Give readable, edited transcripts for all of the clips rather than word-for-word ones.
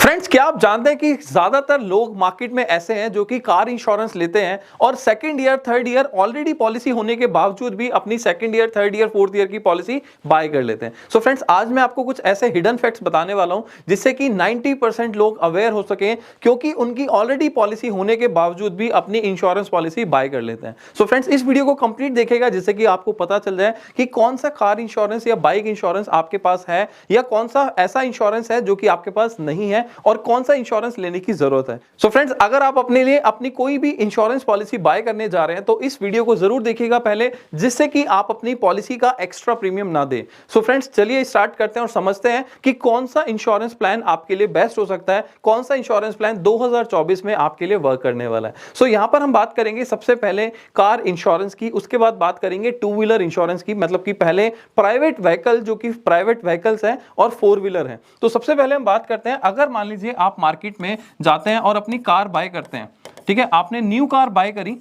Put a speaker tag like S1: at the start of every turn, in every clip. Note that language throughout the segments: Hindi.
S1: फ्रेंड्स, क्या आप जानते हैं कि ज्यादातर लोग मार्केट में ऐसे हैं जो कि कार इंश्योरेंस लेते हैं और second year third year already policy होने के बावजूद भी अपनी second year third year fourth year की पॉलिसी बाय कर लेते हैं। सो फ्रेंड्स, आज मैं आपको कुछ ऐसे हिडन फैक्ट्स बताने वाला हूं जिससे कि 90% लोग अवेयर हो सके, क्योंकि उनकी ऑलरेडी पॉलिसी होने के बावजूद भी अपनी इंश्योरेंस पॉलिसी बाय कर लेते हैं। सो फ्रेंड्स, इस वीडियो को कंप्लीट देखेगा जिससे कि आपको पता चल जाए कि कौन सा कार इंश्योरेंस या बाइक इंश्योरेंस आपके पास है या कौन सा ऐसा इंश्योरेंस है जो कि आपके पास नहीं है और कौन सा इंश्योरेंस लेने की जरूरत है। सो फ्रेंड्स, अगर आप अपने लिए अपनी कोई भी इंश्योरेंस पॉलिसी बाय करने जा रहे हैं तो इस वीडियो को जरूर देखिएगा पहले, जिससे कि आप अपनी पॉलिसी का एक्स्ट्रा प्रीमियम ना दें। सो फ्रेंड्स, चलिए स्टार्ट करते हैं और समझते हैं कि कौन सा इंश्योरेंस प्लान आपके लिए बेस्ट हो सकता है, कौन सा इंश्योरेंस प्लान 2024 में आपके लिए वर्क करने वाला है। सो यहां पर हम बात करेंगे सबसे पहले कार इंश्योरेंस की, उसके बाद बात करेंगे टू व्हीलर इंश्योरेंस की, मतलब कि पहले प्राइवेट व्हीकल जो कि प्राइवेट व्हीकल्स हैं और फोर व्हीलर हैं। तो सबसे पहले हम बात करते हैं, अगर मान लीजिए आप मार्केट में जाते हैं और अपनी कार बाय करते हैं, ठीक है, आपने न्यू कार बाय करी।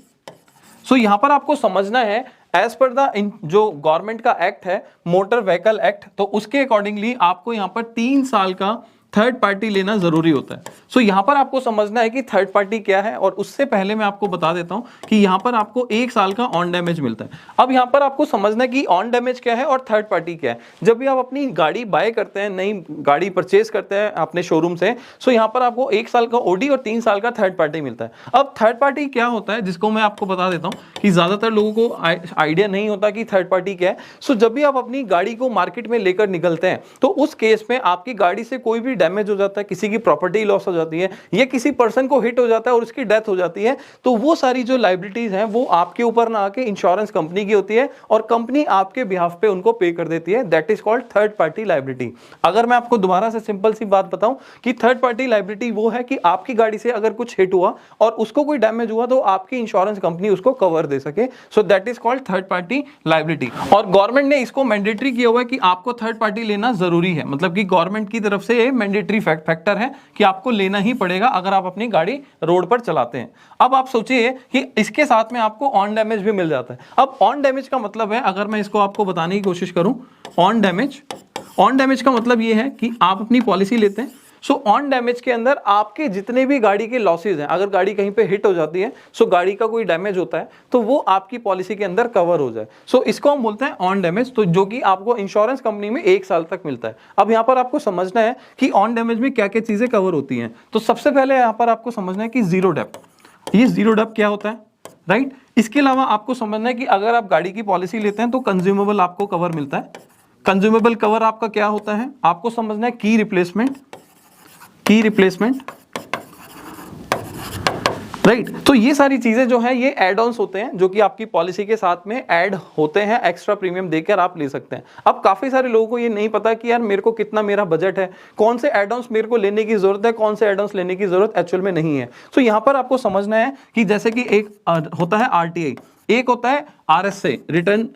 S1: सो यहां पर आपको समझना है एज पर द जो गवर्नमेंट का एक्ट है, मोटर व्हीकल एक्ट, तो उसके अकॉर्डिंगली आपको यहां पर 3 साल का थर्ड पार्टी लेना जरूरी होता है। सो यहां पर आपको समझना है कि थर्ड पार्टी क्या है, और उससे पहले मैं आपको बता देता हूं कि यहां पर आपको 1 साल का ऑन डैमेज मिलता है। अब यहां पर आपको समझना है कि ऑन डैमेज क्या है और थर्ड पार्टी क्या है। जब भी आप अपनी गाड़ी बाय करते हैं, नई गाड़ी परचेज करते हैं अपने शोरूम से, सो यहां पर आपको 1 साल का ओडी और 3 साल का थर्ड पार्टी मिलता है। अब थर्ड पार्टी क्या होता है, जिसको मैं आपको बता देता हूं कि ज्यादातर लोगों को आइडिया नहीं होता कि थर्ड पार्टी क्या है। सो जब भी आप अपनी गाड़ी को मार्केट में लेकर निकलते हैं तो उस केस में आपकी गाड़ी से कोई भी डैमेज हो जाता है, किसी की प्रॉपर्टी लॉस हो जाती है या किसी पर्सन को हिट हो जाता है और उसकी डेथ हो जाती है, तो वो सारी जो लायबिलिटीज हैं वो आपके ऊपर ना आके इंश्योरेंस कंपनी की होती है और कंपनी आपके बिहाफ पे उनको पे कर देती है। That is called third party liability. अगर मैं आपको दोबारा से सिंपल सी बात बताऊं कि थर्ड पार्टी लायबिलिटी वो है कि आपकी गाड़ी से अगर कुछ हिट हुआ और उसको कोई डैमेज हुआ तो आपकी इंश्योरेंस कंपनी उसको कवर दे सके। So that is called third party liability. और गवर्नमेंट ने इसको मैंडेटरी किया हुआ है कि आपको थर्ड पार्टी लेना जरूरी है, मतलब कि गवर्नमेंट की तरफ से ये मैंडेटरी फैक्टर है कि आपको लेना ही पड़ेगा अगर आप अपनी गाड़ी रोड पर चलाते हैं। अब आप सोचिए कि इसके साथ में आपको ऑन डैमेज भी मिल जाता है। अब ऑन डैमेज का मतलब है, अगर मैं इसको आपको बताने की कोशिश करूं, ऑन डैमेज का मतलब ये है कि आप अपनी पॉलिसी लेते हैं। सो ऑन डैमेज के अंदर आपके जितने भी गाड़ी के लॉसेज हैं, अगर गाड़ी कहीं पे हिट हो जाती है, सो गाड़ी का कोई डैमेज होता है तो वो आपकी पॉलिसी के अंदर कवर हो जाए। सो इसको हम बोलते हैं ऑन डैमेज, तो जो कि आपको इंश्योरेंस कंपनी में 1 साल तक मिलता है। अब यहाँ पर आपको समझना है कि ऑन डैमेज में क्या क्या चीजें कवर होती हैं। तो सबसे पहले यहाँ पर आपको समझना है कि जीरो डेप्थ, ये जीरो डेप्थ क्या होता है, राइट। इसके अलावा आपको समझना है कि अगर आप गाड़ी की पॉलिसी लेते हैं तो कंज्यूमेबल आपको कवर मिलता है। कंज्यूमेबल कवर आपका क्या होता है, आपको समझना है की रिप्लेसमेंट, राइट। तो ये सारी चीजें जो है ये एड ऑन्स होते हैं जो कि आपकी पॉलिसी के साथ में ऐड होते हैं, एक्स्ट्रा प्रीमियम देकर आप ले सकते हैं। अब काफी सारे लोगों को ये नहीं पता कि यार मेरे को कितना मेरा बजट है, कौन से एड ऑन्स मेरे को लेने की जरूरत है, कौन से एड ऑन्स लेने की जरूरत एक्चुअल में नहीं है। सो यहाँ पर आपको समझना है कि जैसे कि एक होता है आरटीआई, एक होता है आरएसए रिटर्न,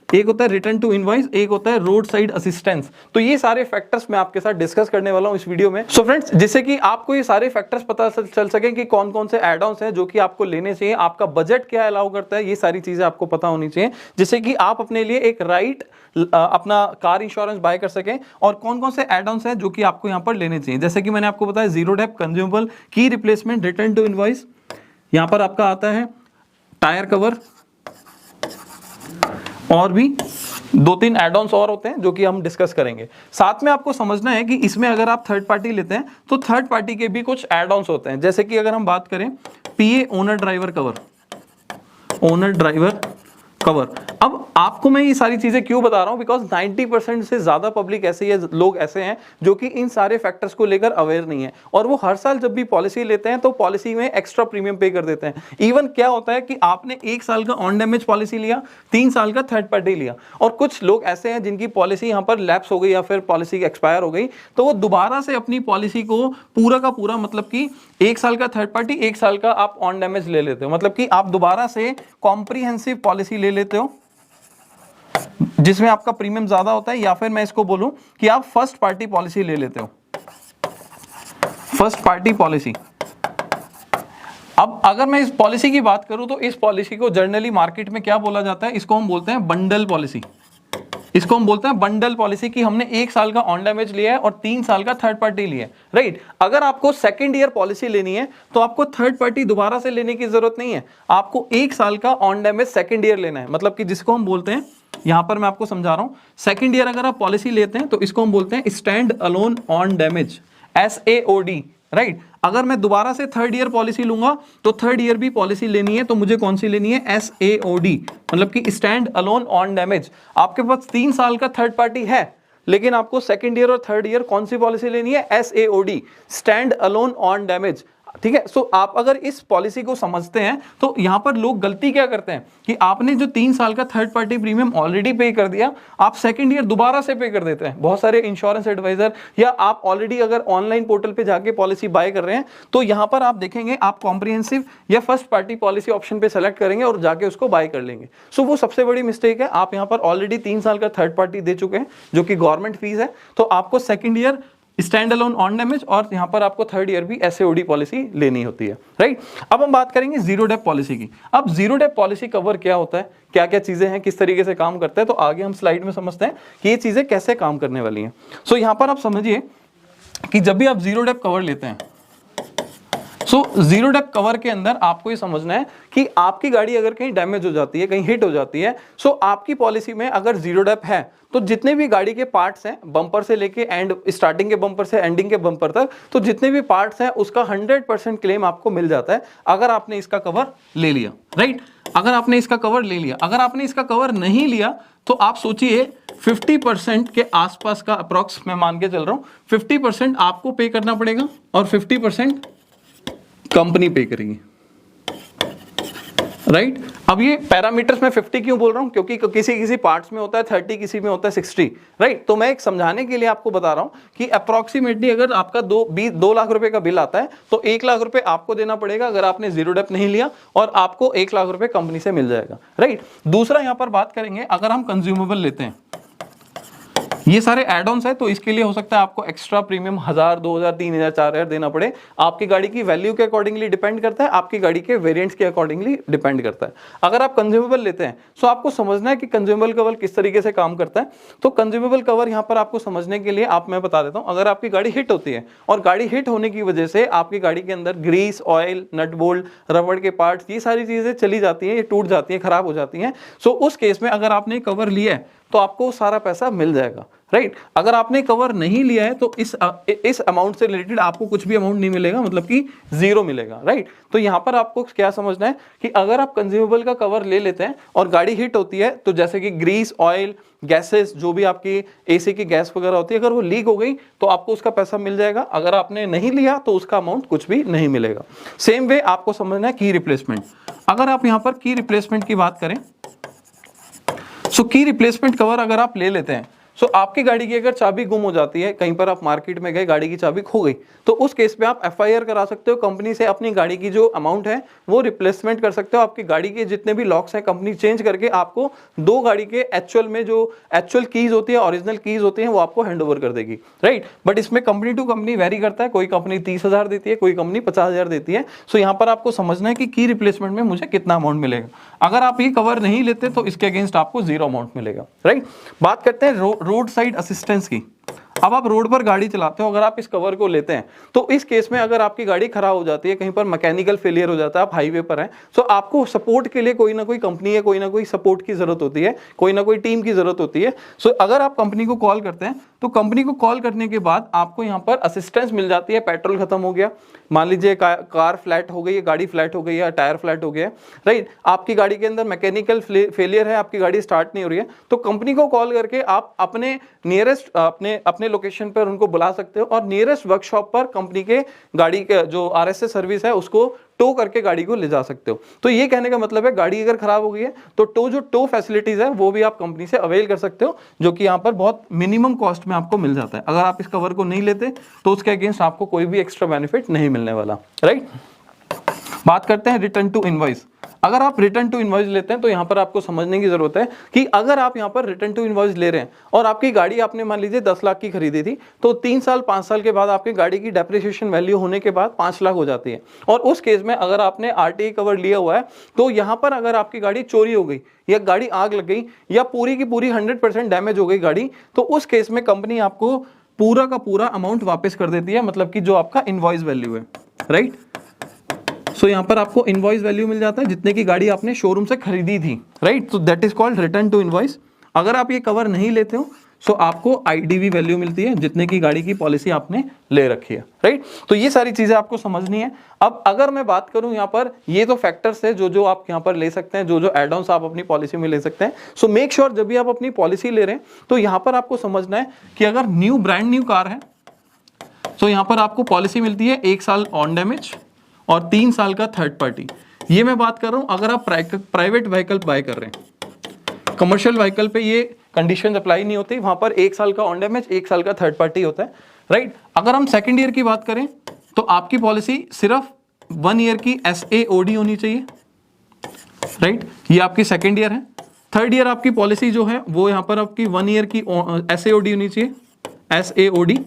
S1: एक होता है रिटर्न टू इनवॉइस, एक होता है रोड साइड असिस्टेंस। तो ये सारे फैक्टर्स मैं आपके साथ डिस्कस करने वाला हूं इस वीडियो में। सो फ्रेंड्स, जिससे कि आपको ये सारे फैक्टर्स पता चल सके कि कौन कौन से एड ऑन्स हैं जो कि आपको लेने चाहिए, आपका बजट क्या अलाउ करता है, ये सारी चीजें आपको पता होनी चाहिए, जिससे कि आप अपने लिए एक राइट अपना कार इंश्योरेंस बाय कर सकें। और कौन कौन से एड ऑन्स हैं जो कि आपको यहाँ पर लेने चाहिए, जैसे कि मैंने आपको बताया जीरो डेप्थ, कंज्यूमेबल, की रिप्लेसमेंट, रिटर्न टू इनवॉइस। यहाँ पर आपका आता है टायर कवर, और भी 2-3 एड ऑन्स और होते हैं जो कि हम डिस्कस करेंगे। साथ में आपको समझना है कि इसमें अगर आप थर्ड पार्टी लेते हैं तो थर्ड पार्टी के भी कुछ एड ऑन्स होते हैं, जैसे कि अगर हम बात करें पीए ओनर ड्राइवर कवर। अब आपको मैं ये सारी चीजें क्यों बता रहा हूं, बिकॉज 90% से ज्यादा पब्लिक ऐसे ही लोग ऐसे हैं जो कि इन सारे फैक्टर्स को लेकर अवेयर नहीं है, और वो हर साल जब भी पॉलिसी लेते हैं तो पॉलिसी में एक्स्ट्रा प्रीमियम पे कर देते हैं। इवन क्या होता है कि आपने 1 साल का ऑन डैमेज पॉलिसी लिया, 3 साल का थर्ड पार्टी लिया, और कुछ लोग ऐसे हैं जिनकी पॉलिसी यहाँ पर लैप्स हो गई या फिर पॉलिसी एक्सपायर हो गई, तो वो दोबारा से अपनी पॉलिसी को पूरा का पूरा, मतलब कि 1 साल का थर्ड पार्टी, 1 साल का आप ऑन डैमेज ले लेते हो, मतलब कि आप दोबारा से कॉम्प्रिहेंसिव पॉलिसी ले लेते हो जिसमें आपका प्रीमियम ज्यादा होता है, या फिर मैं इसको बोलूं कि आप फर्स्ट पार्टी पॉलिसी ले लेते हो, फर्स्ट पार्टी पॉलिसी। अब अगर मैं इस पॉलिसी की बात करूं तो इस पॉलिसी को जनरली मार्केट में क्या बोला जाता है, इसको हम बोलते हैं बंडल पॉलिसी। इसको हम बोलते हैं बंडल पॉलिसी की हमने 1 साल का ऑन डैमेज लिया है और 3 साल का थर्ड पार्टी लिया है, राइट। अगर आपको सेकंड ईयर पॉलिसी लेनी है तो आपको थर्ड पार्टी दोबारा से लेने की जरूरत नहीं है, आपको 1 साल का ऑन डैमेज सेकंड ईयर लेना है, मतलब कि जिसको हम बोलते हैं, यहां पर मैं आपको समझा रहा हूं, सेकंड ईयर अगर आप पॉलिसी लेते हैं तो इसको हम बोलते हैं stand alone on damage, SAOD, right. अगर मैं दोबारा से थर्ड ईयर पॉलिसी लूंगा तो थर्ड ईयर भी पॉलिसी लेनी है तो मुझे कौन सी लेनी है, SAOD, मतलब कि स्टैंड अलोन ऑन डैमेज। आपके पास 3 साल का थर्ड पार्टी है लेकिन आपको सेकंड ईयर और थर्ड ईयर कौन सी पॉलिसी लेनी है, SAOD, stand alone on damage, ठीक है। सो आप अगर इस पॉलिसी को समझते हैं तो यहां पर लोग गलती क्या करते हैं कि आपने जो 3 साल का थर्ड पार्टी प्रीमियम ऑलरेडी पे कर दिया, आप सेकंड ईयर दोबारा से पे कर देते हैं। बहुत सारे इंश्योरेंस एडवाइजर या आप ऑलरेडी अगर ऑनलाइन पोर्टल पे जाके पॉलिसी बाय कर रहे हैं तो यहां पर आप देखेंगे आप कॉम्प्रिहेंसिव या फर्स्ट पार्टी पॉलिसी ऑप्शन पे सेलेक्ट करेंगे और जाके उसको बाय कर लेंगे। सो वो सबसे बड़ी मिस्टेक है। आप यहां पर ऑलरेडी 3 साल का थर्ड पार्टी दे चुके हैं जो कि गवर्नमेंट फीस है, तो आपको second year stand alone on damage और यहां पर आपको थर्ड ईयर भी SAOD पॉलिसी लेनी होती है, राइट। अब हम बात करेंगे जीरो डेप पॉलिसी की। अब जीरो डेप पॉलिसी कवर क्या होता है, क्या क्या चीजें हैं, किस तरीके से काम करता है, तो आगे हम स्लाइड में समझते हैं कि ये चीजें कैसे काम करने वाली हैं। सो यहां पर आप समझिए कि जब भी आप जीरो डेप कवर लेते हैं, सो जीरो डेप कवर के अंदर आपको ये समझना है कि आपकी गाड़ी अगर कहीं डैमेज हो जाती है, कहीं हिट हो जाती है, सो आपकी पॉलिसी में अगर जीरो डेप है तो जितने भी गाड़ी के पार्ट्स हैं, बम्पर से लेके एंड स्टार्टिंग के बम्पर से एंडिंग के बम्पर तक, तो जितने भी पार्ट्स हैं उसका 100% क्लेम आपको मिल जाता है अगर आपने इसका कवर ले लिया, राइट। अगर आपने इसका कवर ले लिया, अगर आपने इसका कवर नहीं लिया तो आप सोचिए 50% के आसपास का अप्रॉक्स मैं मान के चल रहा हूं, 50% आपको पे करना पड़ेगा और 50% कंपनी पे करेगी, राइट। अब ये पैरामीटर्स में 50 क्यों बोल रहा हूं, क्योंकि किसी किसी पार्ट्स में होता है 30, किसी में होता है 60, राइट। तो मैं एक समझाने के लिए आपको बता रहा हूं कि अप्रोक्सीमेटली अगर आपका 2 लाख रुपए का बिल आता है तो 1 लाख रुपए आपको देना पड़ेगा अगर आपने जीरो डेप नहीं लिया, और आपको 1 लाख रुपए कंपनी से मिल जाएगा, राइट। दूसरा यहां पर बात करेंगे, अगर हम कंज्यूमेबल लेते हैं, ये सारे एड ऑन्स है तो इसके लिए हो सकता है आपको एक्स्ट्रा प्रीमियम 1000, 2000, 3000, 4000 देना पड़े। आपकी गाड़ी की वैल्यू के अकॉर्डिंगली डिपेंड करता है, आपकी गाड़ी के वेरिएंट्स के अकॉर्डिंगली डिपेंड करता है। अगर आप कंज्यूमेबल लेते हैं तो आपको समझना है कि कंज्यूमेबल कवर किस तरीके से काम करता है। तो कंज्यूमेबल कवर यहां पर आपको समझने के लिए मैं बता देता हूं। अगर आपकी गाड़ी हिट होती है और गाड़ी हिट होने की वजह से आपकी गाड़ी के अंदर ग्रीस, ऑयल, नट बोल्ट, रबड़ के पार्ट्स, ये सारी चीजें चली जाती हैं, ये टूट जाती हैं, खराब हो जाती हैं। सो उस केस में अगर आपने कवर लिया है तो आपको सारा पैसा मिल जाएगा, राइट। अगर आपने कवर नहीं लिया है तो इस अमाउंट से रिलेटेड आपको कुछ भी अमाउंट नहीं मिलेगा, मतलब कि जीरो मिलेगा, राइट। तो यहां पर आपको क्या समझना है कि अगर आप कंज्यूमेबल का कवर ले लेते हैं और गाड़ी हिट होती है तो जैसे कि ग्रीस, ऑयल, गैसेस, जो भी आपकी एसी की गैस वगैरह होती है, अगर वो लीक हो गई तो आपको उसका पैसा मिल जाएगा। अगर आपने नहीं लिया तो उसका अमाउंट कुछ भी नहीं मिलेगा। सेम वे आपको समझना है की रिप्लेसमेंट। अगर आप यहां पर की रिप्लेसमेंट की बात करें, सो की रिप्लेसमेंट कवर अगर आप ले लेते हैं, सो आपकी गाड़ी की अगर चाबी गुम हो जाती है, कहीं पर आप मार्केट में गए, गाड़ी की चाबी खो गई, तो उस केस पे आप FIR करा सकते हो कंपनी से, अपनी गाड़ी की जो अमाउंट है वो रिप्लेसमेंट कर सकते हो। आपकी गाड़ी के जितने भी लॉक्स हैं कंपनी चेंज करके आपको 2 गाड़ी के एक्चुअल में जो एक्चुअल कीज होती है, ओरिजिनल कीज होती है, वो आपको हैंड ओवर कर देगी, राइट। बट इसमें कंपनी टू कंपनी वेरी करता है, कोई कंपनी 30,000 देती है, कोई कंपनी 50,000 देती है। सो यहाँ पर आपको समझना है कि की रिप्लेसमेंट में मुझे कितना अमाउंट मिलेगा। अगर आप ये कवर नहीं लेते तो इसके अगेंस्ट आपको 0 अमाउंट मिलेगा, राइट। बात करते हैं रोड साइड असिस्टेंस की। अब आप रोड पर गाड़ी चलाते हो, अगर आप इस कवर को लेते हैं तो इस केस में अगर आपकी गाड़ी खराब हो जाती है, कहीं पर मैकेनिकल फेलियर हो जाता है, आप हाईवे पर हैं, तो आपको सपोर्ट के लिए कोई ना कोई कंपनी है, कोई ना कोई सपोर्ट की जरूरत होती है, कोई ना कोई टीम की जरूरत होती है। सो अगर आप कंपनी को कॉल करते हैं तो कंपनी को कॉल करने के बाद आपको यहाँ पर असिस्टेंस मिल जाती है। पेट्रोल खत्म हो गया, मान लीजिए कार फ्लैट हो गई है, गाड़ी फ्लैट हो गई है, टायर फ्लैट हो गया है, राइट। आपकी गाड़ी के अंदर मैकेनिकल फेलियर है, आपकी गाड़ी स्टार्ट नहीं हो रही है, तो कंपनी को कॉल करके आप अपने नियरेस्ट अपने लोकेशन पर उनको बुला सकते हो और नियरेस्ट वर्कशॉप पर कंपनी के गाड़ी के जो RSA सर्विस है उसको टो करके गाड़ी को ले जा सकते हो। तो ये कहने का मतलब है गाड़ी अगर खराब हो गई है तो टो फैसिलिटीज है वो भी आप कंपनी से अवेल कर सकते हो, जो कि यहाँ पर बहुत मिनिमम कॉस्ट में आपको मिल जाता है। अगर आप इस कवर को नहीं लेते तो उसके अगेंस्ट आपको कोई भी एक्स्ट्रा बेनिफिट नहीं मिलने वाला, राइट। बात करते हैं रिटर्न टू इनवॉइस। अगर आप रिटर्न टू इनवॉइस लेते हैं तो यहाँ पर आपको समझने की जरूरत है कि अगर आप यहाँ पर रिटर्न टू इनवॉइस ले रहे हैं और आपकी गाड़ी आपने मान लीजिए 10 लाख की खरीदी थी, तो 3 साल 5 साल के बाद आपकी गाड़ी की डेप्रिसिएशन वैल्यू होने के बाद 5 लाख हो जाती है। और उस केस में अगर आपने आरटीआई कवर लिया हुआ है तो यहाँ पर अगर आपकी गाड़ी चोरी हो गई या गाड़ी आग लग गई या पूरी की पूरी 100% डैमेज हो गई गाड़ी, तो उस केस में कंपनी आपको पूरा का पूरा अमाउंट वापस कर देती है, मतलब कि जो आपका इनवॉइस वैल्यू है, राइट। सो यहाँ पर आपको इनवॉइस वैल्यू मिल जाता है जितने की गाड़ी आपने शोरूम से खरीदी थी, राइट। तो that is called return to invoice. अगर आप ये कवर नहीं लेते हो सो आपको आईडीवी वैल्यू मिलती है जितने की गाड़ी की पॉलिसी आपने ले रखी है, राइट। तो ये सारी चीजें आपको समझनी है। अब अगर मैं बात करूं यहाँ पर, ये तो फैक्टर्स है जो जो आप यहाँ पर ले सकते हैं, जो जो एड ऑन्स आप अपनी पॉलिसी में ले सकते हैं। सो मेक श्योर जब भी आप अपनी पॉलिसी ले रहे हैं तो यहाँ पर आपको समझना है कि अगर न्यू ब्रांड न्यू कार है तो यहाँ पर आपको पॉलिसी मिलती है 1 साल ऑन डैमेज और 3 साल का थर्ड पार्टी। ये मैं बात कर रहा हूं अगर आप प्राइवेट व्हीकल बाय कर रहे हैं। कमर्शियल व्हीकल पे ये कंडीशन अप्लाई नहीं होती, वहां पर 1 साल का ऑन डैमेज 1 साल का थर्ड पार्टी होता है, राइट। अगर हम सेकंड ईयर की बात करें तो आपकी पॉलिसी सिर्फ 1 ईयर की SAOD होनी चाहिए, राइट। ये आपकी सेकंड ईयर है। थर्ड ईयर आपकी पॉलिसी जो है वो यहाँ पर आपकी 1 ईयर की SAOD होनी चाहिए, SAOD।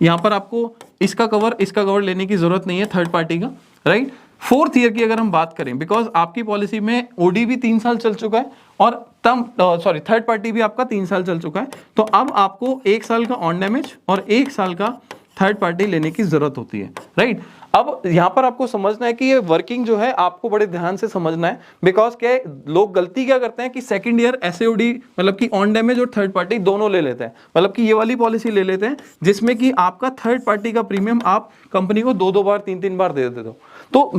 S1: यहाँ पर आपको इसका कवर लेने की जरूरत नहीं है थर्ड पार्टी का, राइट। फोर्थ ईयर की अगर हम बात करें, बिकॉज आपकी पॉलिसी में ओडी भी 3 साल चल चुका है और थर्ड पार्टी भी आपका 3 साल चल चुका है, तो अब आपको 1 साल का ऑन डैमेज और 1 साल का थर्ड पार्टी लेने की जरूरत होती है, राइट। अब यहां पर आपको समझना है कि ये वर्किंग जो है आपको बड़े ध्यान से समझना है, बिकॉज क्या लोग गलती क्या करते हैं कि सेकंड ईयर SAOD मतलब कि ऑन डैमेज और थर्ड पार्टी दोनों ले लेते हैं, मतलब कि ये वाली पॉलिसी ले लेते हैं जिसमें कि आपका थर्ड पार्टी का प्रीमियम आप कंपनी को 2-2 बार 3-3 बार दे देते हो। तो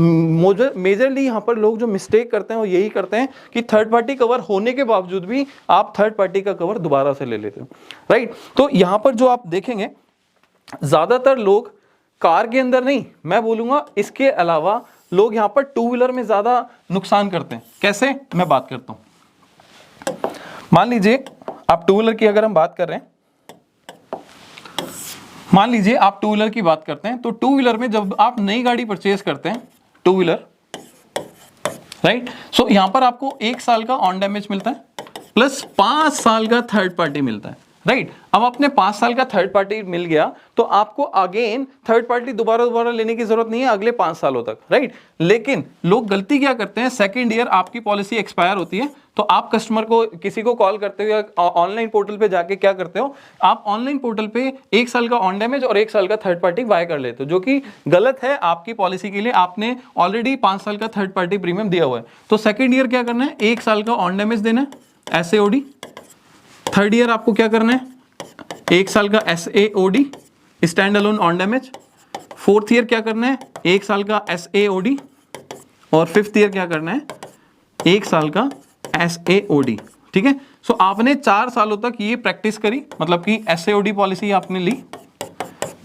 S1: मेजरली यहाँ पर लोग जो मिस्टेक करते हैं वो यही करते हैं कि थर्ड पार्टी कवर होने के बावजूद भी आप थर्ड पार्टी का कवर दोबारा से ले लेते हो, राइट। तो यहाँ पर जो आप देखेंगे ज्यादातर लोग कार के अंदर नहीं, मैं बोलूंगा इसके अलावा लोग यहाँ पर टू व्हीलर में ज्यादा नुकसान करते हैं। कैसे, मैं बात करता हूं। मान लीजिए आप टू व्हीलर की अगर हम बात कर रहे हैं, मान लीजिए आप टू व्हीलर की बात करते हैं, तो टू व्हीलर में जब आप नई गाड़ी परचेज करते हैं टू व्हीलर, राइट, सो यहां पर आपको 1 साल का ऑन डैमेज मिलता है प्लस 5 साल का थर्ड पार्टी मिलता है, राइट। अब अपने 5 साल का थर्ड पार्टी मिल गया तो आपको अगेन थर्ड पार्टी दोबारा लेने की जरूरत नहीं है अगले 5 सालों तक, राइट। लेकिन लोग गलती क्या करते हैं, सेकंड ईयर आपकी पॉलिसी एक्सपायर होती है तो आप कस्टमर को किसी को कॉल करते हो या ऑनलाइन पोर्टल पे जाके क्या करते हो, आप ऑनलाइन पोर्टल पे 1 साल का ऑन डैमेज और 1 साल का थर्ड पार्टी बाय कर लेते हो, जो कि गलत है आपकी पॉलिसी के लिए। आपने ऑलरेडी 5 साल का थर्ड पार्टी प्रीमियम दिया हुआ है, तो सेकेंड ईयर क्या करना है, 1 साल का ऑन डैमेज देना है SAOD। थर्ड ईयर आपको क्या करना है, 1 साल का SAOD stand alone on damage. Fourth year क्या करना है, 1 साल का SAOD और फिफ्थ ईयर क्या करना है, 1 साल का SAOD, ठीक है। सो आपने 4 सालों तक ये प्रैक्टिस करी, मतलब कि SAOD पॉलिसी आपने ली,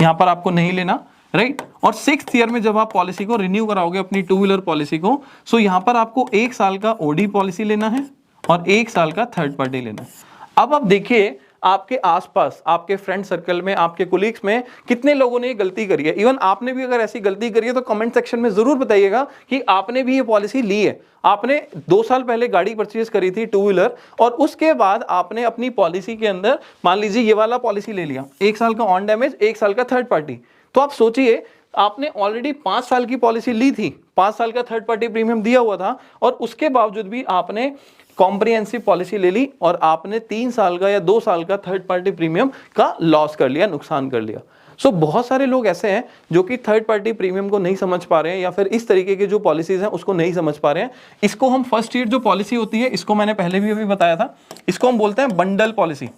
S1: यहां पर आपको नहीं लेना, राइट। और 6th ईयर में जब आप पॉलिसी को रिन्यू कराओगे अपनी टू व्हीलर पॉलिसी को, सो यहां पर आपको 1 साल का OD पॉलिसी लेना है और 1 साल का थर्ड पार्टी लेना है। अब आप देखिए आपके आसपास, आपके फ्रेंड सर्कल में, आपके कोलीग्स में कितने लोगों ने ये गलती करी है। इवन आपने भी अगर ऐसी गलती करी है तो कमेंट सेक्शन में जरूर बताइएगा कि आपने भी ये पॉलिसी ली है। आपने 2 साल पहले गाड़ी परचेज करी थी टू व्हीलर और उसके बाद आपने अपनी पॉलिसी के अंदर मान लीजिए ये वाला पॉलिसी ले लिया, 1 साल का ऑन डैमेज 1 साल का थर्ड पार्टी। तो आप सोचिए आपने ऑलरेडी 5 साल की पॉलिसी ली थी, 5 साल का थर्ड पार्टी प्रीमियम दिया हुआ था और उसके बावजूद भी आपने कॉम्प्रिहेंसिव पॉलिसी ले ली और आपने 3 साल का या 2 साल का थर्ड पार्टी प्रीमियम का लॉस कर लिया, नुकसान कर लिया। सो बहुत सारे लोग ऐसे हैं जो कि थर्ड पार्टी प्रीमियम को नहीं समझ पा रहे हैं या फिर इस तरीके की जो पॉलिसीज हैं उसको नहीं समझ पा रहे हैं। इसको हम फर्स्ट ईयर जो पॉलिसी होती है, इसको मैंने पहले भी अभी बताया था, इसको हम बोलते हैं बंडल पॉलिसी।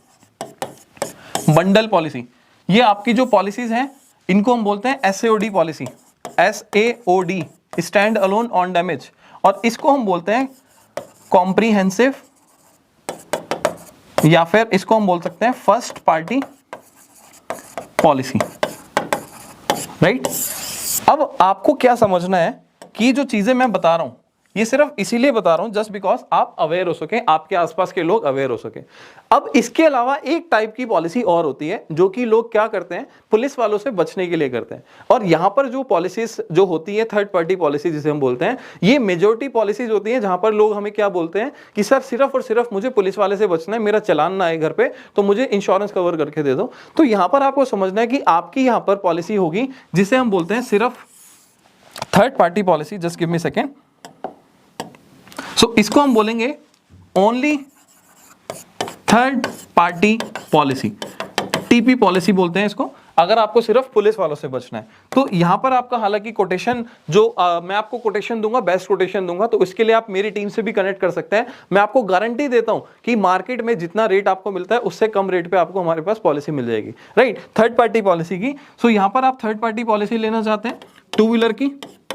S1: बंडल पॉलिसी, ये आपकी जो पॉलिसीज हैं इनको हम बोलते हैं SAOD policy, SAOD stand alone on damage, और इसको हम बोलते हैं कॉम्प्रिहेंसिव या फिर इसको हम बोल सकते हैं फर्स्ट पार्टी पॉलिसी, राइट। अब आपको क्या समझना है कि जो चीजें मैं बता रहा हूं ये सिर्फ इसीलिए बता रहा हूं जस्ट बिकॉज आप अवेयर हो सके, आपके आसपास के लोग अवेयर हो सके। अब इसके अलावा एक टाइप की पॉलिसी और होती है जो कि लोग क्या करते हैं, पुलिस वालों से बचने के लिए करते हैं। और यहां पर जो पॉलिसीज जो होती है थर्ड पार्टी पॉलिसी जिसे हम बोलते हैं, ये मेजोरिटी पॉलिसीज होती है जहां पर लोग हमें क्या बोलते हैं कि सर सिर्फ और सिर्फ मुझे पुलिस वाले से बचना है, मेरा चालान ना आए घर पे, तो मुझे इंश्योरेंस कवर करके दे दो। तो यहां पर आपको समझना है कि आपकी यहां पर पॉलिसी होगी जिसे हम बोलते हैं सिर्फ third party policy. Just give me second. So इसको हम बोलेंगे only third party policy, TP policy बोलते हैं इसको, अगर आपको सिर्फ पुलिस वालों से बचना है। तो यहां पर आपका हालांकि कोटेशन जो मैं आपको कोटेशन दूंगा, बेस्ट कोटेशन दूंगा, तो इसके लिए आप मेरी टीम से भी कनेक्ट कर सकते हैं। मैं आपको गारंटी देता हूं कि मार्केट में जितना रेट आपको मिलता है उससे कम रेट पे आपको हमारे पास पॉलिसी मिल जाएगी, राइट, थर्ड पार्टी पॉलिसी की। सो यहां पर आप थर्ड पार्टी पॉलिसी लेना चाहते हैं, टू व्हीलर की,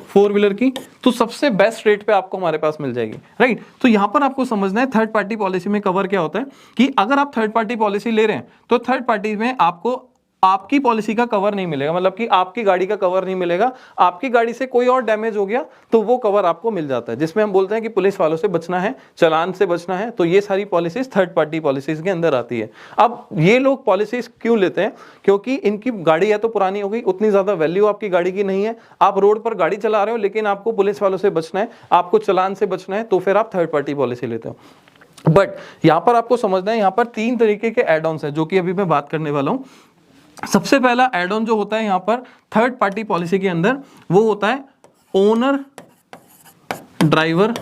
S1: फोर व्हीलर की, तो सबसे बेस्ट रेट पे आपको हमारे पास मिल जाएगी, राइट। तो यहां पर आपको समझना है थर्ड पार्टी पॉलिसी में कवर क्या होता है कि अगर आप थर्ड पार्टी पॉलिसी ले रहे हैं तो थर्ड पार्टी में आपको आपकी पॉलिसी का कवर नहीं मिलेगा, मतलब कि आपकी गाड़ी का कवर नहीं मिलेगा। आपकी गाड़ी से कोई और डैमेज हो गया तो वो कवर आपको मिल जाता है, जिसमें हम बोलते हैं कि पुलिस वालों से बचना है, चालान से बचना है, तो ये सारी पॉलिसीज थर्ड पार्टी पॉलिसीज के अंदर आती है। अब ये लोग पॉलिसीज क्यों लेते हैं, क्योंकि इनकी गाड़ी या तो पुरानी हो गई, उतनी ज्यादा वैल्यू आपकी गाड़ी की नहीं है, आप रोड पर गाड़ी चला रहे हो लेकिन आपको पुलिस वालों से बचना है, आपको चालान से बचना है, तो फिर आप थर्ड पार्टी पॉलिसी लेते हो। बट यहां पर आपको समझना है, यहां पर तीन तरीके के एड ऑन्स है जो कि अभी मैं बात करने वाला हूं। सबसे पहला एड ऑन जो होता है यहां पर थर्ड पार्टी पॉलिसी के अंदर, वो होता है ओनर ड्राइवर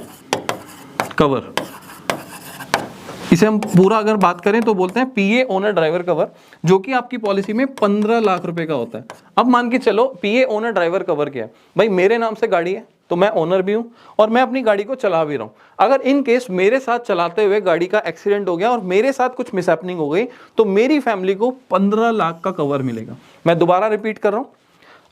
S1: कवर। इसे हम पूरा अगर बात करें तो बोलते हैं पीए ओनर ड्राइवर कवर, जो कि आपकी पॉलिसी में 15 लाख रुपए का होता है। अब मान के चलो पीए ओनर ड्राइवर कवर क्या है, भाई मेरे नाम से गाड़ी है तो मैं ओनर भी हूं और मैं अपनी गाड़ी को चला भी रहा हूं। अगर इन केस मेरे साथ चलाते हुए गाड़ी का एक्सीडेंट हो गया और मेरे साथ कुछ मिसहैपनिंग हो गई तो मेरी फैमिली को 15 लाख का कवर मिलेगा। मैं दोबारा रिपीट कर रहा हूं,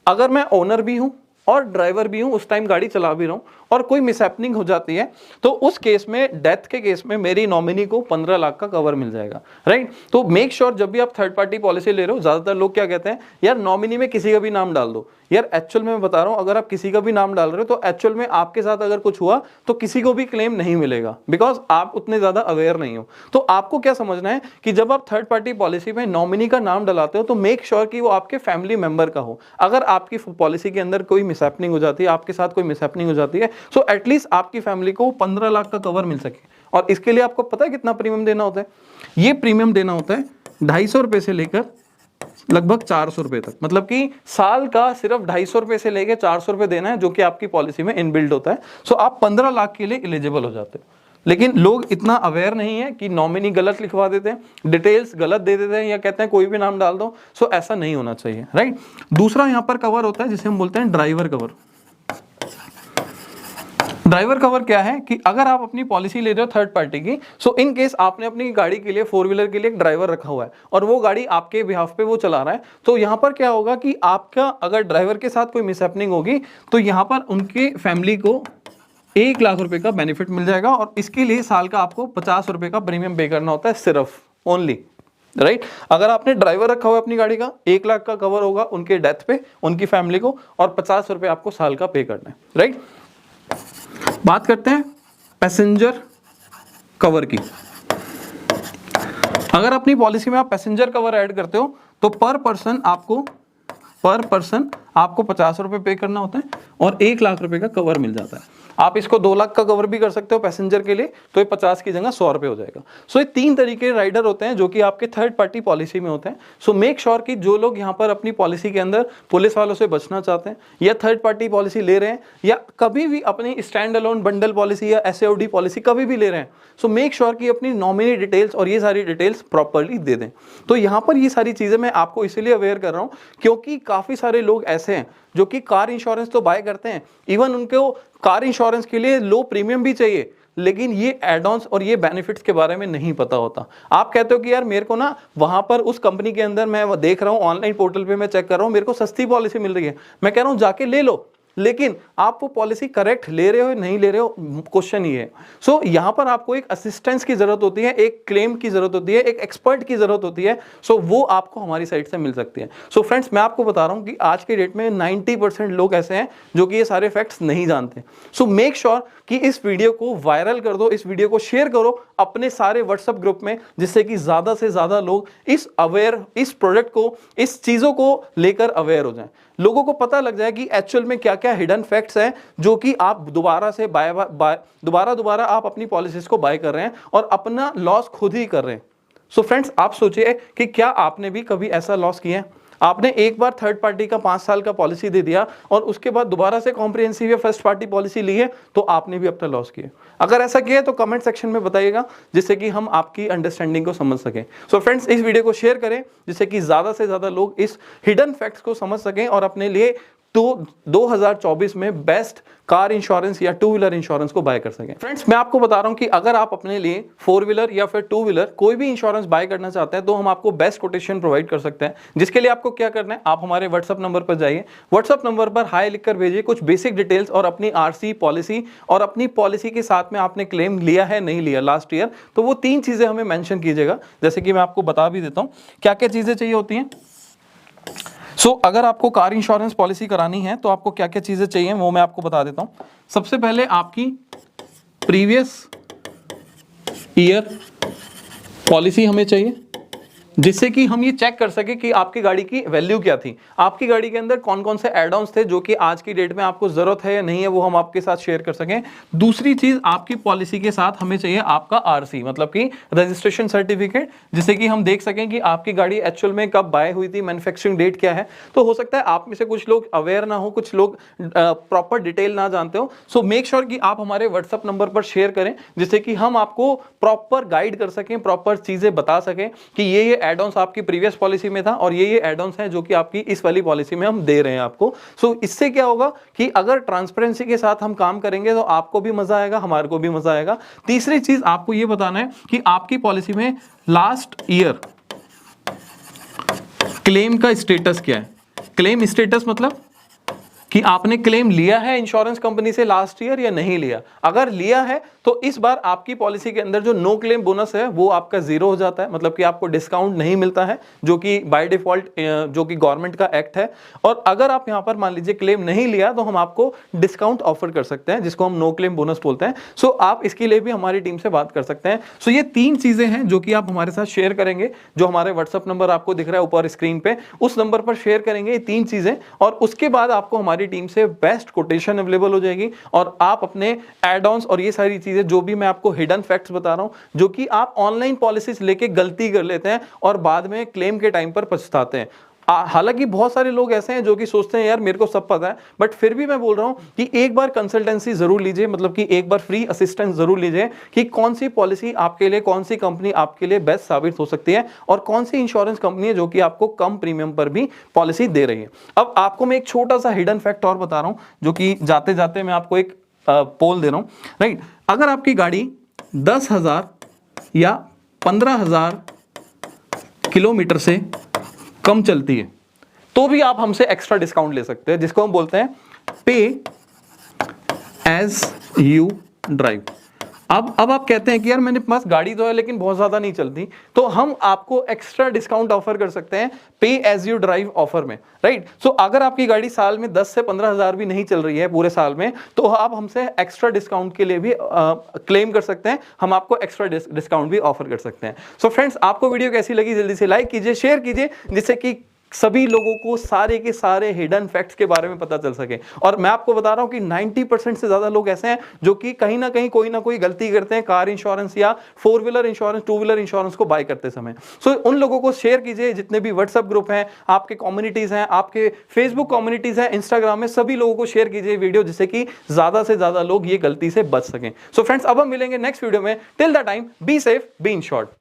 S1: अगर मैं ओनर भी हूं और ड्राइवर भी हूं, उस टाइम गाड़ी चला भी रहा हूं और कोई मिसहैपनिंग हो जाती है तो उस केस में, डेथ के केस में, मेरी नॉमिनी को 15 लाख का कवर मिल जाएगा, राइट। तो मेक श्योर जब भी आप थर्ड पार्टी पॉलिसी ले रहे हो, ज्यादातर लोग क्या कहते हैं, यार नॉमिनी में किसी का भी नाम डाल दो। यार एक्चुअल में मैं बता रहा हूं, अगर आप किसी का भी नाम डाल रहे हो तो एक्चुअल में आपके साथ अगर कुछ हुआ तो किसी को भी क्लेम नहीं मिलेगा, बिकॉज आप उतने ज्यादा अवेयर नहीं हो। तो आपको क्या समझना है कि जब आप थर्ड पार्टी पॉलिसी में नॉमिनी का नाम डलाते हो तो मेक श्योर कि वो आपके फैमिली मेंबर का हो। अगर आपकी पॉलिसी के अंदर कोई मिसहैपनिंग हो जाती है, आपके साथ कोई मिसहैपनिंग हो जाती है, सो एटलीस्ट आपकी फैमिली को 15 लाख का कवर मिल सके। और इसके लिए आपको पता है कितना प्रीमियम देना होता है? ये प्रीमियम देना होता है 250 रुपए से लेकर लगभग 400 रुपए तक, मतलब कि साल का सिर्फ 250 रुपए से लेकर 400 रुपए देना है, जो कि आपकी पॉलिसी में इनबिल्ड होता है। सो आप 15 लाख के लिए एलिजिबल हो जाते हो। लेकिन लोग इतना अवेयर नहीं है कि नॉमिनी गलत लिखवा देते हैं, डिटेल्स गलत दे देते हैं या कहते हैं कोई भी नाम डाल दो। सो ऐसा नहीं होना चाहिए, राइट। दूसरा यहां पर कवर होता है जिसे हम बोलते हैं ड्राइवर कवर। ड्राइवर कवर क्या है कि अगर आप अपनी पॉलिसी ले रहे हो थर्ड पार्टी की, सो इन केस आपने अपनी गाड़ी के लिए, फोर व्हीलर के लिए एक ड्राइवर रखा हुआ है और वो गाड़ी आपके बिहाफ पे वो चला रहा है, तो यहां पर क्या होगा कि आपका अगर ड्राइवर के साथ कोई मिसहैपनिंग होगी तो यहां पर उनके फैमिली को 1 लाख रुपए का बेनिफिट मिल जाएगा। और इसके लिए साल का आपको 50 रुपए का प्रीमियम पे करना होता है सिर्फ, ओनली, राइट। अगर आपने ड्राइवर रखा हुआ है अपनी गाड़ी का, 1 लाख का कवर होगा उनके डेथ पे उनकी फैमिली को, और 50 रुपए आपको साल का पे करना है, राइट। बात करते हैं पैसेंजर कवर की। अगर अपनी पॉलिसी में आप पैसेंजर कवर ऐड करते हो तो पर पर्सन आपको 50 रुपए पे करना होता है और 1 लाख रुपए का कवर मिल जाता है। आप इसको 2 लाख का कवर भी कर सकते हो पैसेंजर के लिए, तो ये 50 की जगह 100 रुपए हो जाएगा। सो ये 3 तरीके के राइडर होते हैं जो कि आपके थर्ड पार्टी पॉलिसी में होते हैं। सो मेक श्योर कि जो लोग यहाँ पर अपनी पॉलिसी के अंदर पुलिस वालों से बचना चाहते हैं या थर्ड पार्टी पॉलिसी ले रहे हैं या कभी भी अपनी स्टैंड अलोन बंडल पॉलिसी या एसओडी पॉलिसी कभी भी ले रहे हैं, सो मेक श्योर कि अपनी नॉमिनी डिटेल्स और ये सारी डिटेल्स प्रॉपरली दे दें। तो यहाँ पर ये सारी चीजें मैं आपको इसीलिए अवेयर कर रहा हूँ क्योंकि काफी सारे लोग ऐसे हैं जो कि कार इंश्योरेंस तो बाय करते हैं, इवन उनको कार इंश्योरेंस के लिए लो प्रीमियम भी चाहिए, लेकिन ये एड ऑन्स और ये बेनिफिट्स के बारे में नहीं पता होता। आप कहते हो कि यार मेरे को ना वहां पर उस कंपनी के अंदर मैं देख रहा हूं, ऑनलाइन पोर्टल पे मैं चेक कर रहा हूं, मेरे को सस्ती पॉलिसी मिल रही है, मैं कह रहा हूं जाके ले लो, लेकिन आप वो पॉलिसी करेक्ट ले रहे हो नहीं ले रहे हो, क्वेश्चन ही है। सो यहां पर आपको एक असिस्टेंस की जरूरत होती है, एक क्लेम की जरूरत होती है, एक एक्सपर्ट की जरूरत होती है। सो वो आपको हमारी साइड से मिल सकती है। सो फ्रेंड्स, मैं आपको बता रहा हूं कि आज के डेट में 90% लोग ऐसे हैं जो कि ये सारे फैक्ट्स नहीं जानते। सो मेक श्योर कि इस वीडियो को वायरल कर दो, इस वीडियो को शेयर करो अपने सारे व्हाट्सएप ग्रुप में, जिससे कि ज्यादा से ज्यादा लोग इस प्रोडक्ट को, इस चीजों को लेकर अवेयर हो जाएं। लोगों को पता लग जाए कि एक्चुअल में क्या क्या हिडन फैक्ट्स हैं जो कि आप दोबारा आप अपनी पॉलिसीज को बाय कर रहे हैं और अपना लॉस खुद ही कर रहे हैं। सो फ्रेंड्स, आप सोचिए कि क्या आपने भी कभी ऐसा लॉस किया है? आपने एक बार थर्ड पार्टी का 5 साल का पॉलिसी दे दिया और उसके बाद दोबारा से कॉम्प्रिहेंसिव या फर्स्ट पार्टी पॉलिसी ली है, तो आपने भी अपना लॉस किया। अगर ऐसा किया है तो कमेंट सेक्शन में बताइएगा, जिससे कि हम आपकी अंडरस्टैंडिंग को समझ सकें। सो फ्रेंड्स, इस वीडियो को शेयर करें जिससे कि ज्यादा से ज्यादा लोग इस हिडन फैक्ट्स को समझ सकें और अपने लिए तो 2024 में बेस्ट कार इंश्योरेंस या टू व्हीलर इंश्योरेंस को बाय कर सकें। फ्रेंड्स, मैं आपको बता रहा हूं कि अगर आप अपने लिए 4 व्हीलर या फिर 2 व्हीलर कोई भी इंश्योरेंस बाय करना चाहते हैं तो हम आपको बेस्ट कोटेशन प्रोवाइड कर सकते हैं। जिसके लिए आपको क्या करना है, आप हमारे व्हाट्सएप नंबर पर जाइए, व्हाट्सएप नंबर पर हाई लिखकर भेजिए कुछ बेसिक डिटेल्स और अपनी आरसी पॉलिसी, और अपनी पॉलिसी के साथ में आपने क्लेम लिया है नहीं लिया लास्ट ईयर, तो वो 3 चीजें हमें मेंशन कीजिएगा। जैसे कि मैं आपको बता भी देता हूं क्या क्या चीजें चाहिए होती हैं। अगर आपको कार इंश्योरेंस पॉलिसी करानी है तो आपको क्या क्या चीजें चाहिए वो मैं आपको बता देता हूं। सबसे पहले आपकी प्रीवियस ईयर पॉलिसी हमें चाहिए, जिससे कि हम ये चेक कर सके कि आपकी गाड़ी की वैल्यू क्या थी, आपकी गाड़ी के अंदर कौन कौन से एड ऑन्स थे जो कि आज की डेट में आपको जरूरत है या नहीं है, वो हम आपके साथ शेयर कर सकें। दूसरी चीज, आपकी पॉलिसी के साथ हमें चाहिए आपका आरसी, मतलब कि रजिस्ट्रेशन सर्टिफिकेट, जिससे कि हम देख सकें कि आपकी गाड़ी एक्चुअल में कब बाय हुई थी, मैन्युफैक्चरिंग डेट क्या है। तो हो सकता है आप में से कुछ लोग अवेयर ना हो, कुछ लोग प्रॉपर डिटेल ना जानते हो। सो मेक श्योर कि आप हमारे व्हाट्सएप नंबर पर शेयर करें, जिससे कि हम आपको प्रॉपर गाइड कर सकें, प्रॉपर चीजें बता सकें कि ये एड ऑन्स आपकी प्रीवियस पॉलिसी में था और ये एड ऑन्स हैं जो कि आपकी इस वाली पॉलिसी में हम दे रहे हैं आपको। सो इससे क्या होगा कि अगर ट्रांसपेरेंसी के साथ हम काम करेंगे तो आपको भी मजा आएगा, हमारे को भी मजा आएगा। तीसरी चीज आपको ये बताना है कि आपकी पॉलिसी में लास्ट ईयर क्लेम का स्टेटस क्या है। क्लेम स्टेटस मतलब कि आपने क्लेम लिया है इंश्योरेंस कंपनी से लास्ट ईयर या नहीं लिया। अगर लिया है तो इस बार आपकी पॉलिसी के अंदर जो नो क्लेम बोनस है वो आपका 0 हो जाता है, मतलब कि आपको डिस्काउंट नहीं मिलता है, जो कि बाय डिफॉल्ट जो कि गवर्नमेंट का एक्ट है। और अगर आप यहां पर मान लीजिए क्लेम नहीं लिया तो हम आपको डिस्काउंट ऑफर कर सकते हैं, जिसको हम नो क्लेम बोनस बोलते हैं। सो आप इसके लिए भी हमारी टीम से बात कर सकते हैं। सो ये 3 चीजें हैं जो कि आप हमारे साथ शेयर करेंगे, जो हमारे व्हाट्सएप नंबर आपको दिख रहा है ऊपर स्क्रीन पे, उस नंबर पर शेयर करेंगे ये 3 चीजें, और उसके बाद आपको हमारी टीम से बेस्ट कोटेशन अवेलेबल हो जाएगी और आप अपने एड ऑन्स और ये सारी चीजें जो भी मैं आपको हिडन फैक्ट्स बता रहा हूं, जो कि आप ऑनलाइन पॉलिसीज लेके गलती कर लेते हैं और बाद में क्लेम के टाइम पर पछताते हैं। हालांकि बहुत सारे लोग ऐसे हैं जो कि सोचते हैं यार मेरे को सब पता है, बट फिर भी मैं बोल रहा हूं कि एक बार कंसल्टेंसी जरूर लीजिए, मतलब कि एक बार फ्री असिस्टेंस जरूर लीजिए कि कौन सी पॉलिसी आपके लिए, कौन सी कंपनी आपके लिए बेस्ट साबित हो सकती है और कौन सी इंश्योरेंस कंपनी है जो कि आपको कम प्रीमियम पर भी पॉलिसी दे रही है। अब आपको मैं एक छोटा सा हिडन फैक्ट और बता रहा हूं, जो कि जाते जाते मैं आपको एक पोल दे रहा हूं, राइट। अगर आपकी गाड़ी 10,000 या 15,000 किलोमीटर से कम चलती है तो भी आप हमसे एक्स्ट्रा डिस्काउंट ले सकते हैं, जिसको हम बोलते हैं पे एज यू ड्राइव। अब आप कहते हैं कि यार मेरे पास गाड़ी तो है लेकिन बहुत ज्यादा नहीं चलती, तो हम आपको एक्स्ट्रा डिस्काउंट ऑफर कर सकते हैं पे एज यू ड्राइव ऑफर में, राइट। सो अगर आपकी गाड़ी साल में 10 से 15,000 भी नहीं चल रही है पूरे साल में, तो आप हमसे एक्स्ट्रा डिस्काउंट के लिए भी क्लेम कर सकते हैं, हम आपको एक्स्ट्रा डिस्काउंट भी ऑफर कर सकते हैं। सो फ्रेंड्स, आपको वीडियो कैसी लगी जल्दी से लाइक कीजिए, शेयर कीजिए, जिससे कि सभी लोगों को सारे के सारे हिडन फैक्ट्स के बारे में पता चल सके। और मैं आपको बता रहा हूं कि 90% से ज्यादा लोग ऐसे हैं जो कि कहीं ना कहीं कोई ना कोई गलती करते हैं कार इंश्योरेंस या 4 व्हीलर इंश्योरेंस, 2 व्हीलर इंश्योरेंस को बाय करते समय। सो उन लोगों को शेयर कीजिए, जितने भी व्हाट्सएप ग्रुप हैं, आपके कम्युनिटीज हैं, आपके फेसबुक कम्युनिटीज हैं, इंस्टाग्राम में, सभी लोगों को शेयर कीजिए वीडियो, जिससे कि ज्यादा से ज्यादा लोग ये गलती से बच सकें। सो फ्रेंड्स, अब हम मिलेंगे नेक्स्ट वीडियो में। Till the time, be safe, be insured.